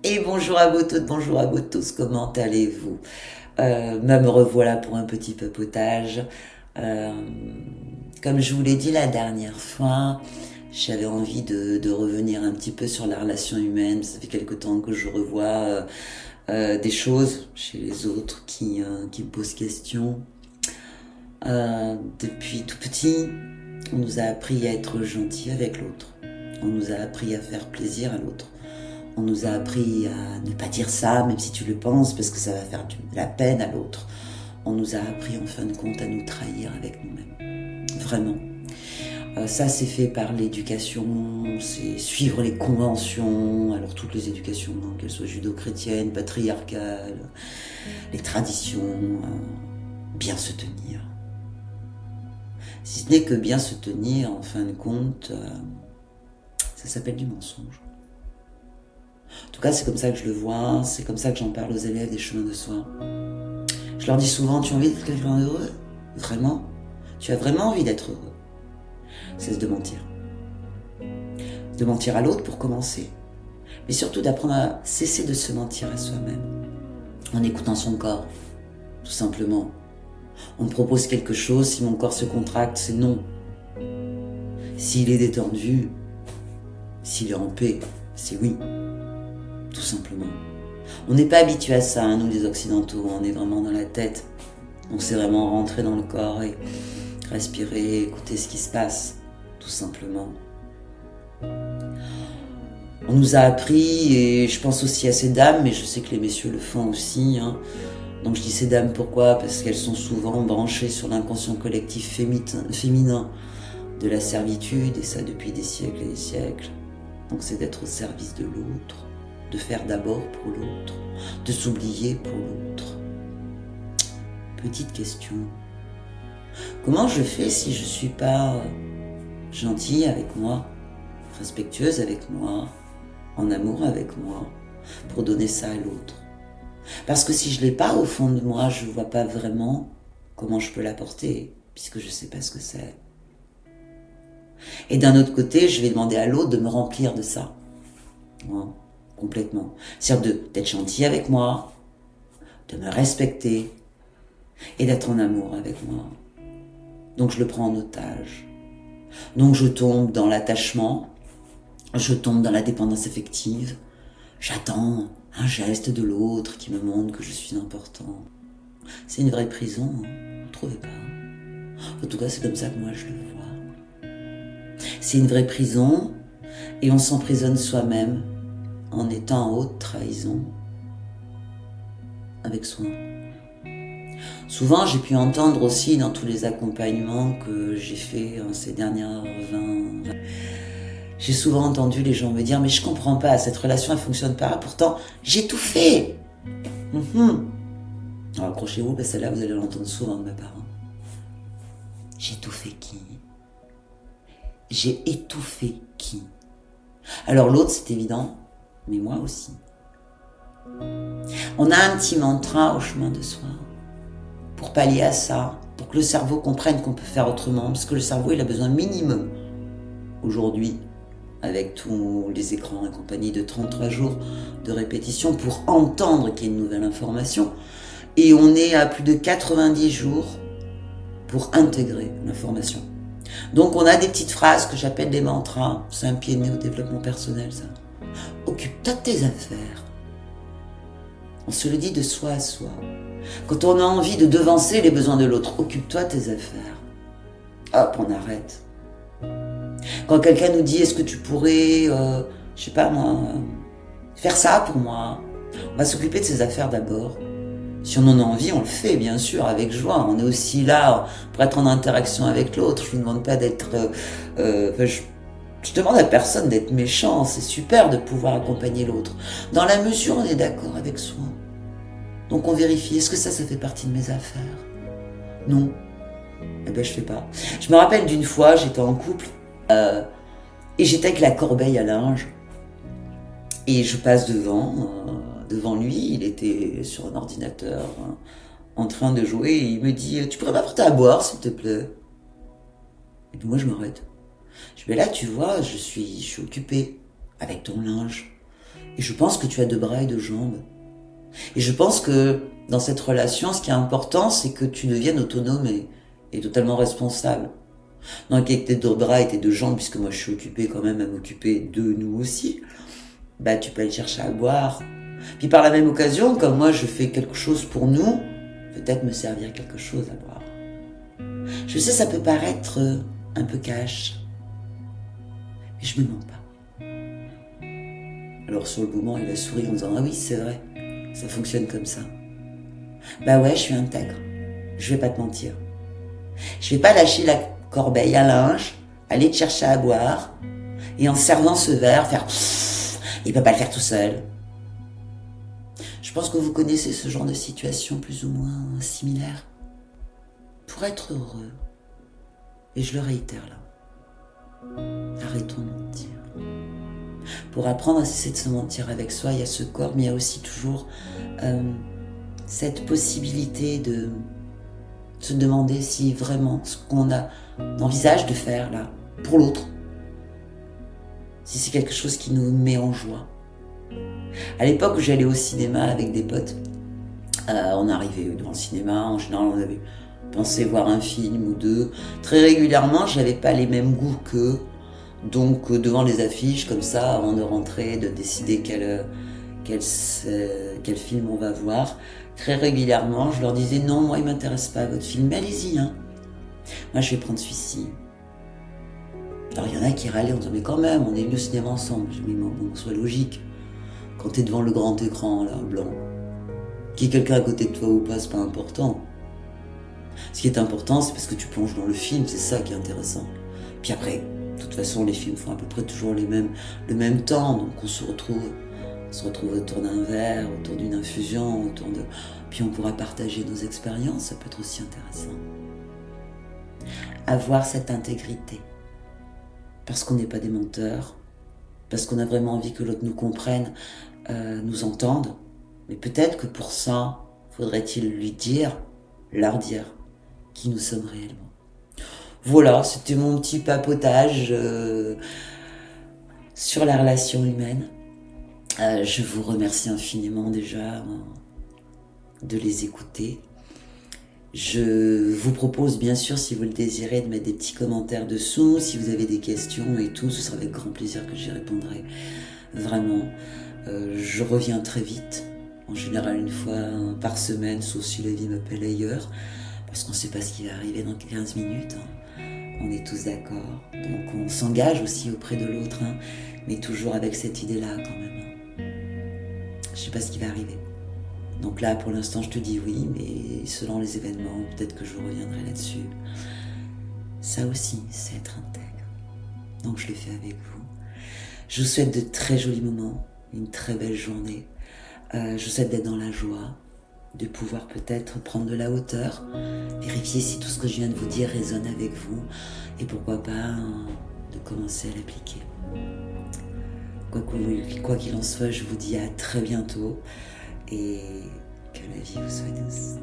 Et bonjour à vous toutes, bonjour à vous tous, comment allez-vous? Me revoilà pour un petit papotage. Euh, Comme je vous l'ai dit la dernière fois, j'avais envie de revenir un petit peu sur la relation humaine. Ça fait quelque temps que je revois des choses chez les autres qui me posent question. Depuis tout petit, on nous a appris à être gentil avec l'autre. On nous a appris à faire plaisir à l'autre. On nous a appris à ne pas dire ça, même si tu le penses, parce que ça va faire de la peine à l'autre. On nous a appris en fin de compte à nous trahir avec nous-mêmes. Vraiment. Ça, c'est fait par l'éducation, c'est suivre les conventions, alors toutes les éducations, hein, qu'elles soient judo-chrétiennes, patriarcales, les traditions, bien se tenir. Si ce n'est que bien se tenir, en fin de compte, ça s'appelle du mensonge. En tout cas, c'est comme ça que je le vois, c'est comme ça que j'en parle aux élèves des chemins de soi. Je leur dis souvent, tu as envie d'être quelqu'un d'heureux? Vraiment? Tu as vraiment envie d'être heureux? Cesse de mentir. De mentir à l'autre pour commencer. Mais surtout d'apprendre à cesser de se mentir à soi-même. En écoutant son corps, tout simplement. On me propose quelque chose, si mon corps se contracte, c'est non. S'il est détendu, s'il est en paix, c'est oui. Tout simplement. On n'est pas habitué à ça, hein, nous les occidentaux, on est vraiment dans la tête. On sait vraiment rentrer dans le corps et respirer, écouter ce qui se passe, tout simplement. On nous a appris, et je pense aussi à ces dames, mais je sais que les messieurs le font aussi, hein. Donc je dis ces dames pourquoi? Parce qu'elles sont souvent branchées sur l'inconscient collectif féminin de la servitude, et ça depuis des siècles et des siècles. Donc c'est d'être au service de l'autre, de faire d'abord pour l'autre, de s'oublier pour l'autre. Petite question. Comment je fais si je suis pas gentille avec moi, respectueuse avec moi, en amour avec moi, pour donner ça à l'autre? Parce que si je l'ai pas au fond de moi, je vois pas vraiment comment je peux l'apporter, puisque je sais pas ce que c'est. Et d'un autre côté, je vais demander à l'autre de me remplir de ça. Hein, complètement. C'est-à-dire d'être gentil avec moi, de me respecter et d'être en amour avec moi. Donc je le prends en otage. Donc je tombe dans l'attachement, je tombe dans la dépendance affective, j'attends un geste de l'autre qui me montre que je suis important. C'est une vraie prison, hein, vous ne trouvez pas? En tout cas, c'est comme ça que moi je le vois. C'est une vraie prison et on s'emprisonne soi-même en étant en haute trahison avec soi. Souvent, j'ai pu entendre aussi dans tous les accompagnements que j'ai fait ces dernières 20. J'ai souvent entendu les gens me dire « Mais je comprends pas, cette relation elle fonctionne pas, pourtant j'ai tout fait !» Alors accrochez-vous, parce que celle-là vous allez l'entendre souvent de ma part. J'ai tout fait qui? J'ai étouffé qui? Alors l'autre c'est évident, mais moi aussi. On a un petit mantra au chemin de soi pour pallier à ça, pour que le cerveau comprenne qu'on peut faire autrement, parce que le cerveau il a besoin minimum aujourd'hui, avec tous les écrans et compagnie, de 33 jours de répétition pour entendre qu'il y a une nouvelle information. Et on est à plus de 90 jours pour intégrer l'information. Donc on a des petites phrases que j'appelle des mantras. C'est un pied de nez au développement personnel, ça. Occupe-toi de tes affaires. On se le dit de soi à soi. Quand on a envie de devancer les besoins de l'autre, occupe-toi de tes affaires. Hop, on arrête. Quand quelqu'un nous dit, est-ce que tu pourrais, je sais pas moi, faire ça pour moi? On va s'occuper de ses affaires d'abord. Si on en a envie, on le fait, bien sûr, avec joie. On est aussi là pour être en interaction avec l'autre. Je ne vous demande pas d'être... je demande à personne d'être méchant. C'est super de pouvoir accompagner l'autre. Dans la mesure où on est d'accord avec soi. Donc on vérifie, est-ce que ça fait partie de mes affaires? Non. Eh ben je fais pas. Je me rappelle d'une fois, j'étais en couple, et j'étais avec la corbeille à linge. Et je passe devant lui, il était sur un ordinateur en train de jouer, et il me dit « Tu pourrais m'apporter à boire, s'il te plaît ?» Et puis moi, je m'arrête. Je dis « Mais là, tu vois, je suis occupée avec ton linge. Et je pense que tu as 2 bras et 2 jambes. Et je pense que dans cette relation, ce qui est important, c'est que tu deviennes autonome et totalement responsable. Donc avec tes 2 bras et tes 2 jambes, puisque moi je suis occupée quand même à m'occuper de nous aussi, bah tu peux aller chercher à boire. Puis par la même occasion, comme moi je fais quelque chose pour nous, peut-être me servir quelque chose à boire. Je sais, ça peut paraître un peu cash, mais je me mens pas. Alors sur le moment, il a souri en disant « Ah oui, c'est vrai, ça fonctionne comme ça. » Bah ouais, je suis intègre. Je vais pas te mentir. Je vais pas lâcher la corbeille à linge, aller te chercher à boire, et en servant ce verre, faire pfff, il peut pas le faire tout seul. Je pense que vous connaissez ce genre de situation plus ou moins similaire. Pour être heureux, et je le réitère là, arrêtons de mentir. Pour apprendre à cesser de se mentir avec soi, il y a ce corps, mais il y a aussi toujours cette possibilité de se demander si vraiment ce qu'on envisage de faire là, pour l'autre, si c'est quelque chose qui nous met en joie. À l'époque où j'allais au cinéma avec des potes, on arrivait devant le cinéma, en général on avait pensé voir un film ou 2. Très régulièrement, je n'avais pas les mêmes goûts qu'eux. Donc devant les affiches, comme ça, avant de rentrer, de décider quel film on va voir, très régulièrement, je leur disais non, moi il m'intéresse pas votre film, mais allez-y, hein. Moi je vais prendre celui-ci. Alors il y en a qui râlaient en disant mais quand même, on est venu au cinéma ensemble. Je dis mais bon, sois logique. Quand t'es devant le grand écran là, blanc, qu'il y ait quelqu'un à côté de toi ou pas, c'est pas important. Ce qui est important, c'est parce que tu plonges dans le film, c'est ça qui est intéressant. Puis après, de toute façon, les films font à peu près toujours le même temps, donc on se retrouve autour d'un verre, autour d'une infusion, puis on pourra partager nos expériences, ça peut être aussi intéressant. Avoir cette intégrité, parce qu'on n'est pas des menteurs, parce qu'on a vraiment envie que l'autre nous comprenne, nous entende, mais peut-être que pour ça, faudrait-il leur dire qui nous sommes réellement. Voilà, c'était mon petit papotage sur la relation humaine. Je vous remercie infiniment déjà de les écouter. Je vous propose bien sûr, si vous le désirez, de mettre des petits commentaires dessous. Si vous avez des questions et tout, ce sera avec grand plaisir que j'y répondrai. Vraiment, je reviens très vite. En général, 1 fois par semaine, sauf si la vie m'appelle ailleurs. Parce qu'on ne sait pas ce qui va arriver dans 15 minutes. On est tous d'accord. Donc on s'engage aussi auprès de l'autre, hein, mais toujours avec cette idée-là quand même. Je ne sais pas ce qui va arriver. Donc là, pour l'instant, je te dis oui, mais selon les événements, peut-être que je reviendrai là-dessus. Ça aussi, c'est être intègre. Donc je le fais avec vous. Je vous souhaite de très jolis moments, une très belle journée. Je vous souhaite d'être dans la joie, de pouvoir peut-être prendre de la hauteur, vérifier si tout ce que je viens de vous dire résonne avec vous, et pourquoi pas de commencer à l'appliquer. Quoi qu'il en soit, je vous dis à très bientôt, et que la vie vous soit douce.